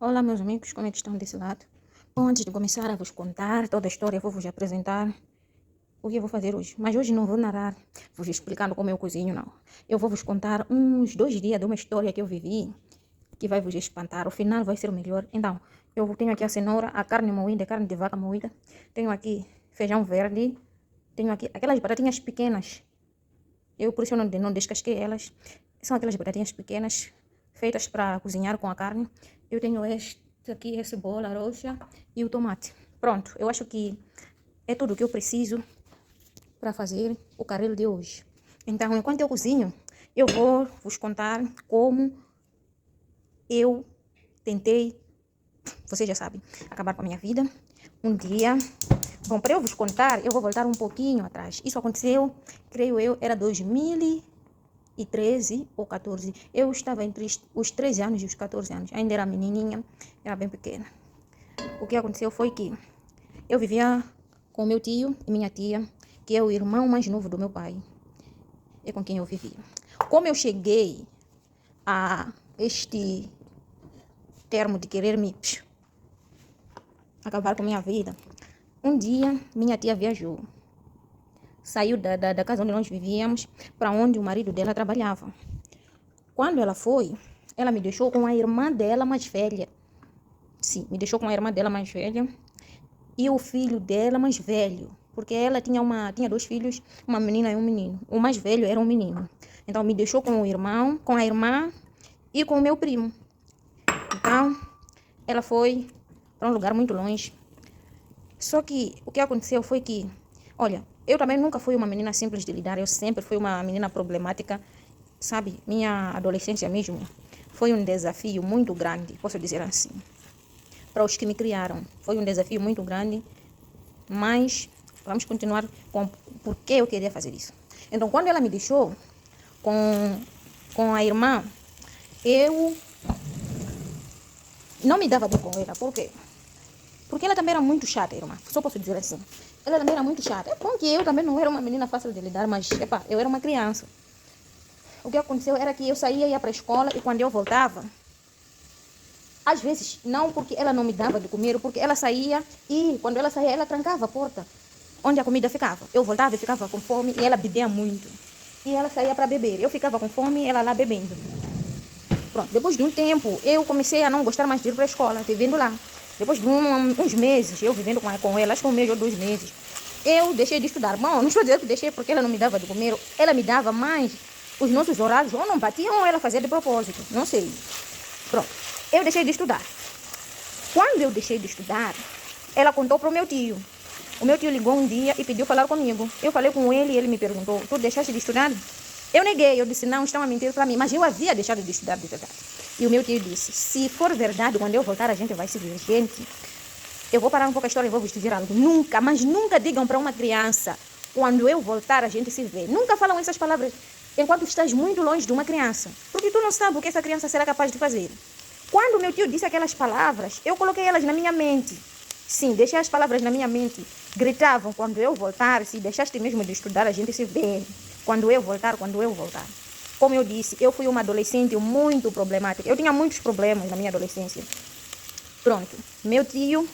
Olá, meus amigos, como é que estão desse lado? Bom, antes de começar a vos contar toda a história, vou vos apresentar o que eu vou fazer hoje. Mas hoje não vou narrar, vos explicando como eu cozinho, não. Eu vou vos contar uns 2 dias de uma história que eu vivi, que vai vos espantar. O final vai ser o melhor. Então, eu tenho aqui a cenoura, a carne moída, carne de vaca moída. Tenho aqui feijão verde. Tenho aqui aquelas batatinhas pequenas. Eu, por isso, eu não descasquei elas. São aquelas batatinhas pequenas, feitas para cozinhar com a carne. Eu tenho este aqui, a cebola roxa e o tomate. Pronto, eu acho que é tudo o que eu preciso para fazer o carril de hoje. Então, enquanto eu cozinho, eu vou vos contar como eu tentei, vocês já sabem, acabar com a minha vida. Um dia, bom, para eu vos contar, eu vou voltar um pouquinho atrás. Isso aconteceu, creio eu, era 2013 ou 14. Eu estava entre os 13 anos e os 14 anos. Ainda era menininha, era bem pequena. O que aconteceu foi que eu vivia com meu tio e minha tia, que é o irmão mais novo do meu pai. É com quem eu vivia. Como eu cheguei a este termo de querer me acabar com minha vida, um dia minha tia viajou. Saiu da casa onde nós vivíamos para onde o marido dela trabalhava. Quando ela foi, ela me deixou com a irmã dela mais velha. Sim, me deixou com a irmã dela mais velha e o filho dela mais velho. Porque ela tinha 2 filhos, uma menina e um menino. O mais velho era um menino. Então, me deixou com o irmão, com a irmã e com o meu primo. Então, ela foi para um lugar muito longe. Só que o que aconteceu foi que, olha, eu também nunca fui uma menina simples de lidar. Eu sempre fui uma menina problemática. Sabe, minha adolescência mesmo foi um desafio muito grande, posso dizer assim. Para os que me criaram, foi um desafio muito grande, mas vamos continuar com por que eu queria fazer isso. Então, quando ela me deixou com a irmã, eu não me dava bem com ela. Por quê? Porque ela também era muito chata, irmã. Só posso dizer assim. Ela também era muito chata. É bom que eu também não era uma menina fácil de lidar, mas, eu era uma criança. O que aconteceu era que eu saía, ia para a escola e quando eu voltava, às vezes, não porque ela não me dava de comer, porque ela saía e quando ela saía, ela trancava a porta onde a comida ficava. Eu voltava e ficava com fome e ela bebia muito. E ela saía para beber. Eu ficava com fome e ela lá bebendo. Pronto, depois de um tempo, eu comecei a não gostar mais de ir para a escola, vivendo lá. Depois de uns meses, eu vivendo com ela, acho que 1 mês ou 2 meses, eu deixei de estudar. Bom, não estou dizendo que deixei porque ela não me dava de comer, ela me dava mais. Os nossos horários ou não batiam ou ela fazia de propósito, não sei. Pronto, eu deixei de estudar. Quando eu deixei de estudar, ela contou para o meu tio. O meu tio ligou um dia e pediu falar comigo. Eu falei com ele e ele me perguntou, tu deixaste de estudar? Eu neguei, eu disse, não, estão a mentir para mim. Mas eu havia deixado de estudar de verdade. E o meu tio disse, se for verdade, quando eu voltar a gente vai se ver. Gente, eu vou parar um pouco a história e vou vos dizer algo. Nunca, mas nunca digam para uma criança, quando eu voltar a gente se vê. Nunca falam essas palavras enquanto estás muito longe de uma criança. Porque tu não sabes o que essa criança será capaz de fazer. Quando meu tio disse aquelas palavras, eu coloquei elas na minha mente. Sim, deixei as palavras na minha mente. Gritavam, quando eu voltar, se deixaste mesmo de estudar, a gente se vê. Quando eu voltar, quando eu voltar. Como eu disse, eu fui uma adolescente muito problemática. Eu tinha muitos problemas na minha adolescência. Pronto, meu tio,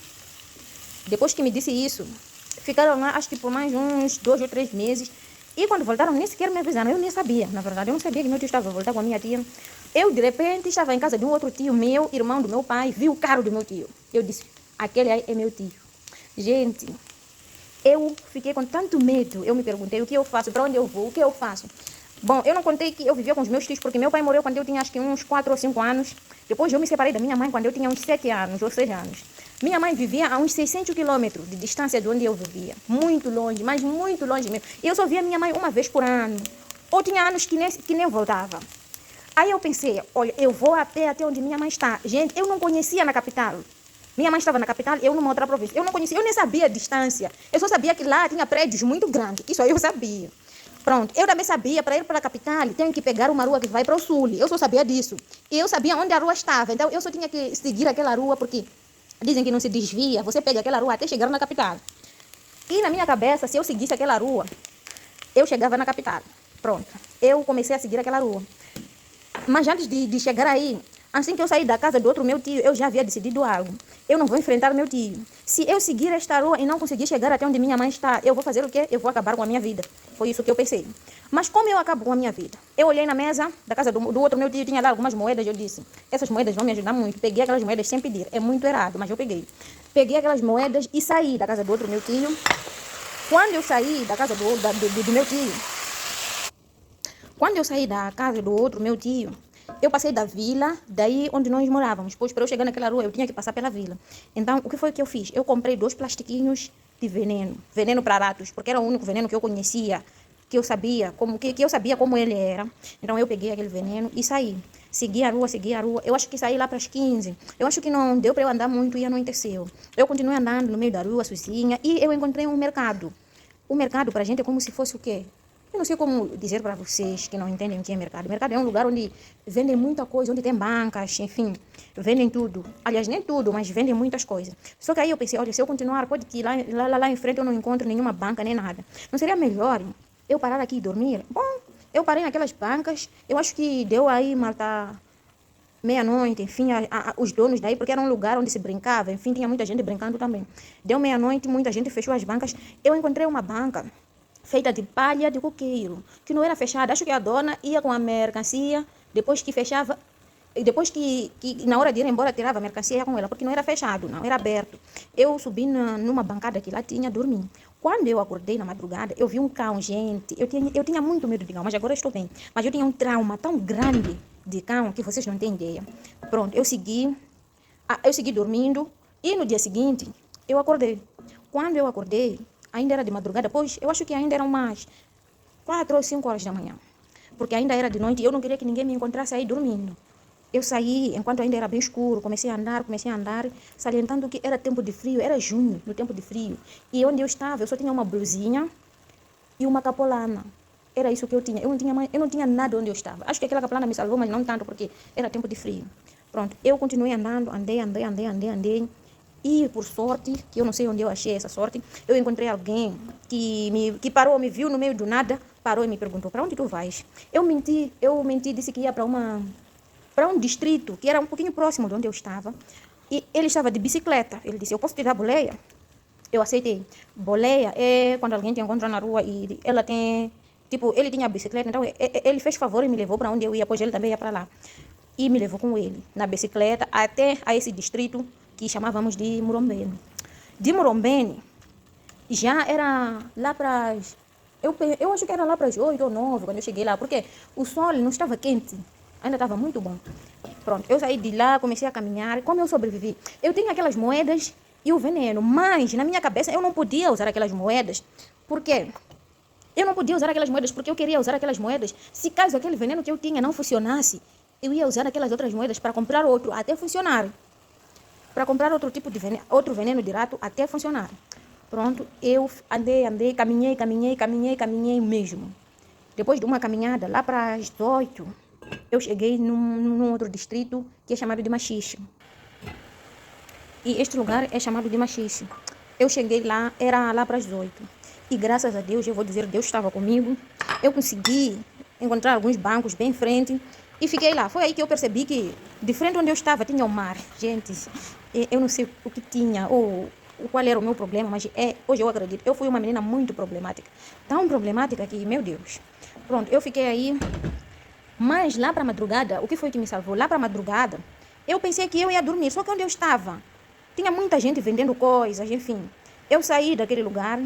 depois que me disse isso, ficaram lá, acho que por mais uns 2 ou 3 meses. E quando voltaram, nem sequer me avisaram. Eu nem sabia, na verdade. Eu não sabia que meu tio estava a voltar com a minha tia. Eu, de repente, estava em casa de um outro tio meu, irmão do meu pai, vi o carro do meu tio. Eu disse, aquele aí é meu tio. Gente, eu fiquei com tanto medo. Eu me perguntei, o que eu faço? Para onde eu vou? O que eu faço? Bom, eu não contei que eu vivia com os meus tios, porque meu pai morreu quando eu tinha acho que uns 4 ou 5 anos. Depois eu me separei da minha mãe quando eu tinha uns 7 anos ou 6 anos. Minha mãe vivia a uns 600 quilômetros de distância de onde eu vivia. Muito longe, mas muito longe mesmo. E eu só via minha mãe uma vez por ano. Ou tinha anos que nem voltava. Aí eu pensei, olha, eu vou a pé até onde minha mãe está. Gente, eu não conhecia na capital. Minha mãe estava na capital, eu numa outra província. Eu não conhecia, eu nem sabia a distância. Eu só sabia que lá tinha prédios muito grandes. Isso aí eu sabia. Pronto, eu também sabia, para ir para a capital, tenho que pegar uma rua que vai para o sul. Eu só sabia disso. E eu sabia onde a rua estava. Então, eu só tinha que seguir aquela rua, porque dizem que não se desvia. Você pega aquela rua até chegar na capital. E na minha cabeça, se eu seguisse aquela rua, eu chegava na capital. Pronto, eu comecei a seguir aquela rua. Mas antes de chegar aí, Assim que eu saí da casa do outro meu tio, eu já havia decidido algo. Eu não vou enfrentar meu tio. Se eu seguir esta rua e não conseguir chegar até onde minha mãe está, eu vou fazer o quê? Eu vou acabar com a minha vida. Foi isso que eu pensei. Mas como eu acabo com a minha vida? Eu olhei na mesa da casa do outro meu tio, tinha lá algumas moedas, eu disse, essas moedas vão me ajudar muito. Peguei aquelas moedas sem pedir. É muito errado, mas eu peguei. Peguei aquelas moedas e saí da casa do outro meu tio. Quando eu saí da casa do meu tio, quando eu saí da casa do outro meu tio, eu passei da vila, daí onde nós morávamos. Pois para eu chegar naquela rua, eu tinha que passar pela vila. Então, o que foi que eu fiz? Eu comprei 2 plastiquinhos de veneno. Veneno para ratos, porque era o único veneno que eu conhecia, que eu sabia como ele era. Então, eu peguei aquele veneno e saí. Segui a rua. Eu acho que saí lá para as 15. Eu acho que não deu para eu andar muito e anoiteceu. Eu continuei andando no meio da rua, sozinha, e eu encontrei um mercado. O mercado para a gente é como se fosse o quê? Eu não sei como dizer para vocês que não entendem o que é mercado. Mercado é um lugar onde vendem muita coisa, onde tem bancas, enfim, vendem tudo. Aliás, nem tudo, mas vendem muitas coisas. Só que aí eu pensei, olha, se eu continuar, pode que lá em frente eu não encontro nenhuma banca, nem nada. Não seria melhor eu parar aqui e dormir? Bom, eu parei naquelas bancas, eu acho que deu aí, Marta, meia-noite, enfim, os donos daí, porque era um lugar onde se brincava, enfim, tinha muita gente brincando também. Deu meia-noite, muita gente fechou as bancas. Eu encontrei uma banca feita de palha de coqueiro, que não era fechada. Acho que a dona ia com a mercancia, depois que fechava, depois que na hora de ir embora tirava a mercancia ia com ela, porque não era fechado, não, era aberto. Eu subi numa bancada que lá tinha, dormi. Quando eu acordei na madrugada, eu vi um cão, gente. Eu tinha muito medo de cão, mas agora eu estou bem. Mas eu tinha um trauma tão grande de cão que vocês não têm ideia. Pronto, eu segui dormindo e no dia seguinte eu acordei. Quando eu acordei, ainda era de madrugada, pois eu acho que ainda eram umas 4 ou 5 horas da manhã. Porque ainda era de noite e eu não queria que ninguém me encontrasse aí dormindo. Eu saí, enquanto ainda era bem escuro, comecei a andar, salientando que era tempo de frio, era junho, no tempo de frio. E onde eu estava, eu só tinha uma blusinha e uma capolana. Era isso que eu tinha. Eu não tinha nada onde eu estava. Acho que aquela capolana me salvou, mas não tanto, porque era tempo de frio. Pronto, eu continuei andando, andei. E por sorte, que eu não sei onde eu achei essa sorte, eu encontrei alguém que parou, me viu no meio do nada, parou e me perguntou, para onde tu vais? Eu menti, disse que ia para um distrito que era um pouquinho próximo de onde eu estava. E ele estava de bicicleta. Ele disse, eu posso te dar boleia? Eu aceitei. Boleia é quando alguém te encontra na rua e ela tem... Tipo, ele tinha bicicleta, então ele fez favor e me levou para onde eu ia, pois ele também ia para lá. E me levou com ele, na bicicleta, até a esse distrito que chamávamos de Murombene. De Murombene, já era lá para as... Eu acho que era lá para as 8 ou 9 quando eu cheguei lá, porque o sol não estava quente, ainda estava muito bom. Pronto, eu saí de lá, comecei a caminhar. Como eu sobrevivi? Eu tinha aquelas moedas e o veneno, mas na minha cabeça eu não podia usar aquelas moedas. Por quê? Eu não podia usar aquelas moedas porque eu queria usar aquelas moedas. Se caso aquele veneno que eu tinha não funcionasse, eu ia usar aquelas outras moedas para comprar outro até funcionar. Para comprar outro tipo de veneno, outro veneno de rato até funcionar. Pronto, eu andei, caminhei mesmo. Depois de uma caminhada, lá para as 8, eu cheguei num outro distrito que é chamado de Machixe. E este lugar é chamado de Machixe. Eu cheguei lá, era lá para as 8. E graças a Deus, eu vou dizer, Deus estava comigo. Eu consegui encontrar alguns bancos bem em frente e fiquei lá. Foi aí que eu percebi que de frente onde eu estava tinha o mar. Gente, eu não sei o que tinha ou qual era o meu problema, mas hoje eu acredito. Eu fui uma menina muito problemática. Tão problemática que, meu Deus. Pronto, eu fiquei aí. Mas lá para a madrugada, o que foi que me salvou? Lá para a madrugada, eu pensei que eu ia dormir. Só que onde eu estava, tinha muita gente vendendo coisas, enfim. Eu saí daquele lugar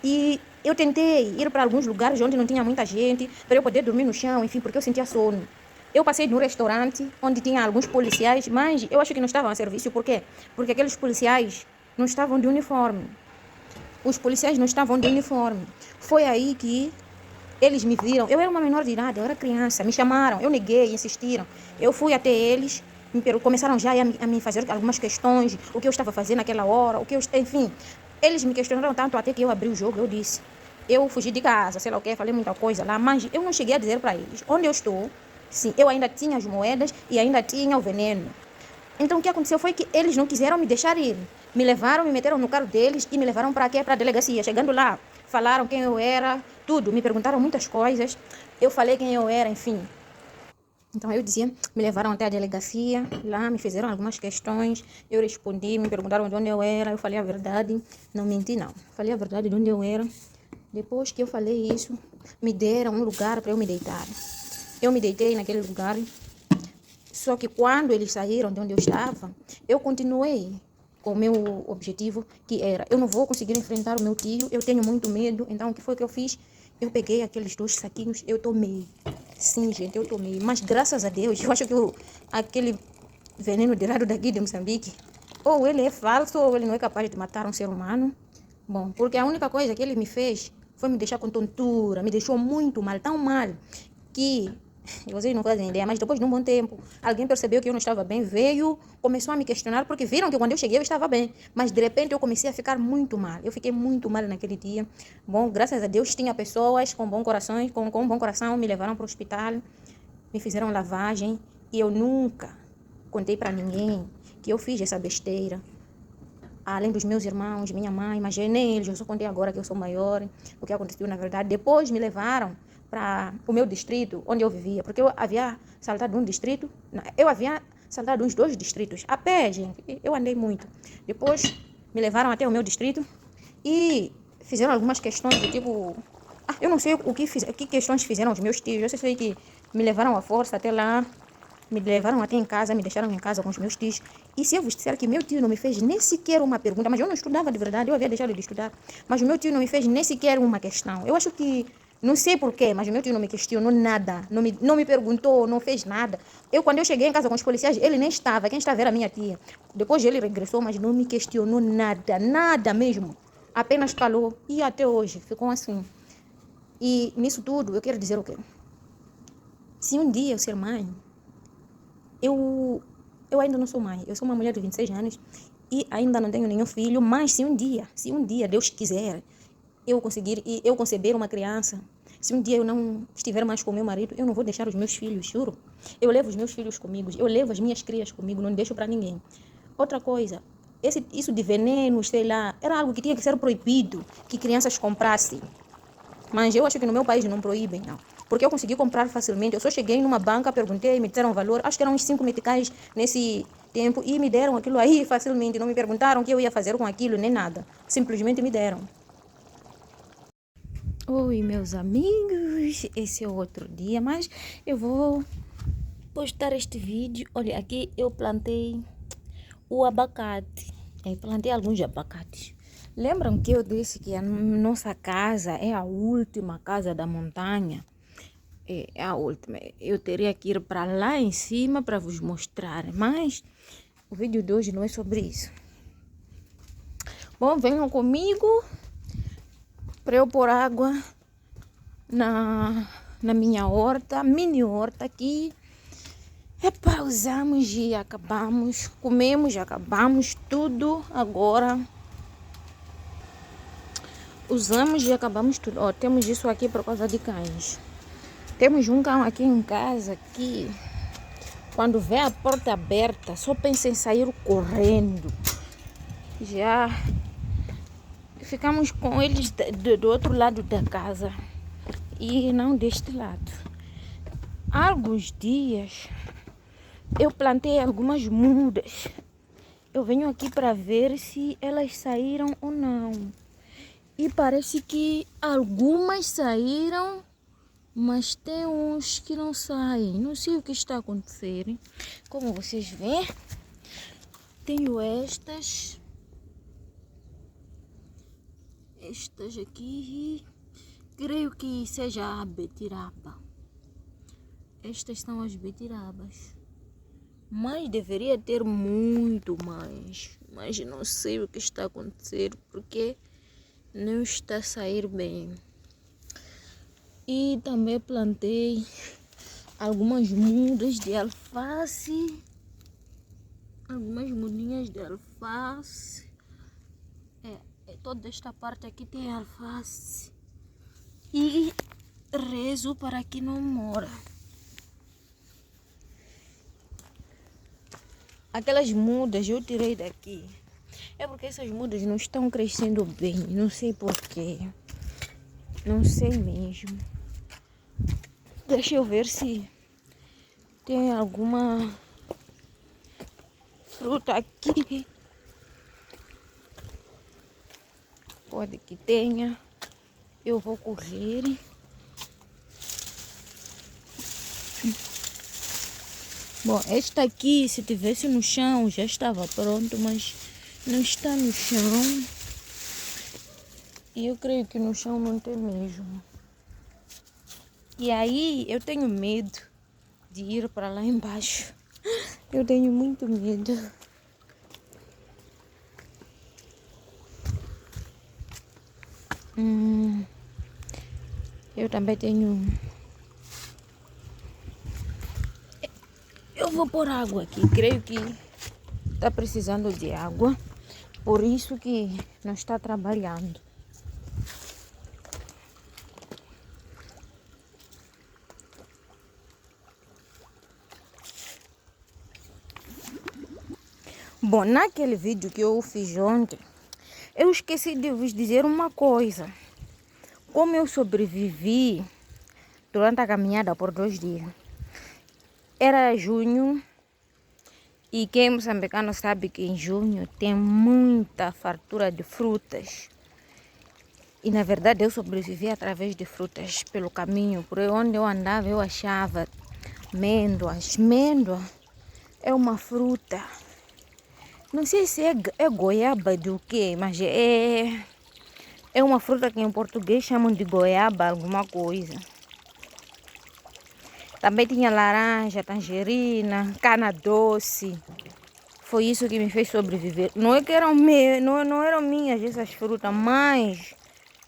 e eu tentei ir para alguns lugares onde não tinha muita gente, para eu poder dormir no chão, enfim, porque eu sentia sono. Eu passei no restaurante, onde tinha alguns policiais, mas eu acho que não estavam a serviço. Por quê? Porque aqueles policiais não estavam de uniforme. Os policiais não estavam de uniforme. Foi aí que eles me viram. Eu era uma menor de idade, eu era criança. Me chamaram, eu neguei, insistiram. Eu fui até eles, começaram já a me fazer algumas questões, o que eu estava fazendo naquela hora, enfim. Eles me questionaram tanto até que eu abri o jogo, eu disse. Eu fugi de casa, sei lá o que, falei muita coisa lá, mas eu não cheguei a dizer para eles onde eu estou. Sim, eu ainda tinha as moedas e ainda tinha o veneno. Então o que aconteceu foi que eles não quiseram me deixar ir. Me levaram, me meteram no carro deles e me levaram para quê? Para a delegacia. Chegando lá, falaram quem eu era, tudo. Me perguntaram muitas coisas. Eu falei quem eu era, enfim. Então eu dizia, me levaram até a delegacia, lá me fizeram algumas questões, eu respondi, me perguntaram de onde eu era, eu falei a verdade, não menti não, falei a verdade de onde eu era. Depois que eu falei isso, me deram um lugar para eu me deitar. Eu me deitei naquele lugar, só que quando eles saíram de onde eu estava, eu continuei com o meu objetivo, que era, eu não vou conseguir enfrentar o meu tio, eu tenho muito medo, então o que foi que eu fiz? Eu peguei aqueles 2 saquinhos, eu tomei. Sim, gente, eu tomei. Mas graças a Deus, eu acho que aquele veneno de lado daqui de Moçambique, ou ele é falso, ou ele não é capaz de matar um ser humano. Bom, porque a única coisa que ele me fez foi me deixar com tontura, me deixou muito mal, tão mal, que vocês não fazem ideia, mas depois de um bom tempo, alguém percebeu que eu não estava bem, veio, começou a me questionar, porque viram que quando eu cheguei eu estava bem, mas de repente eu comecei a ficar muito mal, eu fiquei muito mal naquele dia. Bom, graças a Deus tinha pessoas com bom coração, com bom coração, me levaram para o hospital, me fizeram lavagem, e eu nunca contei para ninguém que eu fiz essa besteira. Além dos meus irmãos, minha mãe, mas nem eles, eu só contei agora que eu sou maior, o que aconteceu na verdade. Depois me levaram para o meu distrito, onde eu vivia, porque eu havia saltado um distrito, eu havia saltado uns 2 distritos, a pé, gente, eu andei muito. Depois me levaram até o meu distrito e fizeram algumas questões do tipo, eu não sei que questões fizeram os meus tios, eu só sei que me levaram à força até lá, me levaram até em casa, me deixaram em casa com os meus tios. E se eu vos disser que meu tio não me fez nem sequer uma pergunta, mas eu não estudava de verdade, eu havia deixado de estudar, mas o meu tio não me fez nem sequer uma questão. Eu acho que, não sei porquê, mas o meu tio não me questionou nada, não me perguntou, não fez nada. Quando eu cheguei em casa com os policiais, ele nem estava, quem estava era a minha tia. Depois ele regressou, mas não me questionou nada, nada mesmo. Apenas falou, e até hoje ficou assim. E nisso tudo, eu quero dizer o quê? Se um dia eu ser mãe, eu ainda não sou mãe, eu sou uma mulher de 26 anos e ainda não tenho nenhum filho, mas se um dia Deus quiser, eu conceber uma criança, se um dia eu não estiver mais com meu marido, eu não vou deixar os meus filhos, juro. Eu levo os meus filhos comigo, eu levo as minhas crias comigo, não deixo para ninguém. Outra coisa, isso de veneno, sei lá, era algo que tinha que ser proibido, que crianças comprassem. Mas eu acho que no meu país não proíbem, não. Porque eu consegui comprar facilmente. Eu só cheguei numa banca, perguntei, me disseram o valor. Acho que eram uns 5 meticais nesse tempo. E me deram aquilo aí facilmente. Não me perguntaram o que eu ia fazer com aquilo, nem nada. Simplesmente me deram. Oi, meus amigos. Esse é outro dia, mas eu vou postar este vídeo. Olha, aqui eu plantei o abacate. Plantei alguns abacates. Lembram que eu disse que a nossa casa é a última casa da montanha? É a última. Eu teria que ir para lá em cima para vos mostrar, mas o vídeo de hoje não é sobre isso. Bom, venham comigo para eu pôr água na minha horta, mini horta aqui. Usamos e acabamos, comemos, acabamos tudo agora. Usamos e acabamos tudo. Ó, temos isso aqui por causa de cães. Temos um cão aqui em casa que, quando vê a porta aberta, só pensa em sair correndo. Já ficamos com eles do outro lado da casa e não deste lado. Há alguns dias eu plantei algumas mudas. Eu venho aqui para ver se elas saíram ou não. E parece que algumas saíram, mas tem uns que não saem. Não sei o que está acontecendo. Como vocês veem, tenho estas aqui. Creio que seja a betiraba. Estas são as betirabas. Mas deveria ter muito mais. Mas não sei o que está acontecendo, porque não está a sair bem. E também plantei algumas mudas de alface. Algumas mudinhas de alface. Toda esta parte aqui tem alface. E rezo para que não mora. Aquelas mudas eu tirei daqui. É porque essas mudas não estão crescendo bem. Não sei porquê. Não sei mesmo. Deixa eu ver se tem alguma fruta aqui. Pode que tenha. Eu vou correr. Bom, esta aqui, se tivesse no chão, já estava pronto, mas não está no chão. E eu creio que no chão não tem mesmo. E aí eu tenho medo de ir para lá embaixo. Eu tenho muito medo. Eu também tenho... Eu vou pôr água aqui. Creio que está precisando de água. Por isso que não está trabalhando. Bom, naquele vídeo que eu fiz ontem, eu esqueci de vos dizer uma coisa. Como eu sobrevivi durante a caminhada por 2 dias. Era junho e quem é moçambicano sabe que em junho tem muita fartura de frutas. E na verdade eu sobrevivi através de frutas pelo caminho. Por onde eu andava eu achava amêndoas. Amêndoa é uma fruta. Não sei se é goiaba do que, mas é uma fruta que em português chamam de goiaba, alguma coisa. Também tinha laranja, tangerina, cana doce. Foi isso que me fez sobreviver. Não é que não eram minhas essas frutas, mas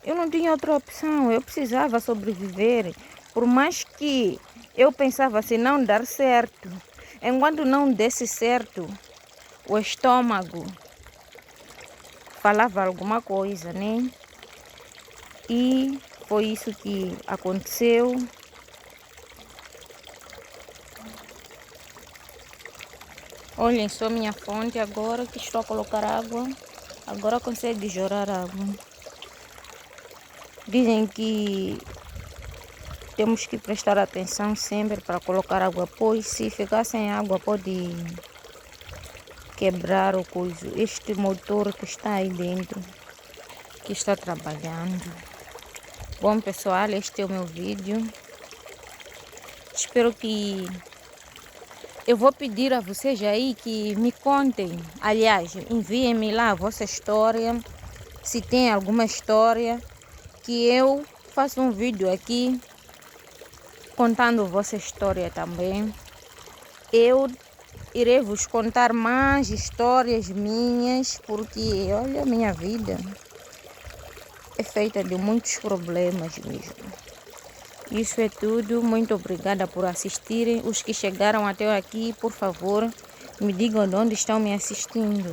eu não tinha outra opção. Eu precisava sobreviver. Por mais que eu pensava se não dar certo, enquanto não desse certo, o estômago falava alguma coisa, né? E foi isso que aconteceu. Olhem só minha fonte agora que estou a colocar água. Agora consegue jorrar água. Dizem que temos que prestar atenção sempre para colocar água, pois se ficar sem água pode quebrar o coisa. Este motor que está aí dentro, que está trabalhando. Bom pessoal, este é o meu vídeo. Espero que... Eu vou pedir a vocês aí que me contem. Aliás, enviem-me lá a vossa história. Se tem alguma história, que eu faça um vídeo aqui contando a vossa história também. Eu irei vos contar mais histórias minhas, porque olha, a minha vida é feita de muitos problemas mesmo. Isso é tudo. Muito obrigada por assistirem. Os que chegaram até aqui, por favor, me digam de onde estão me assistindo.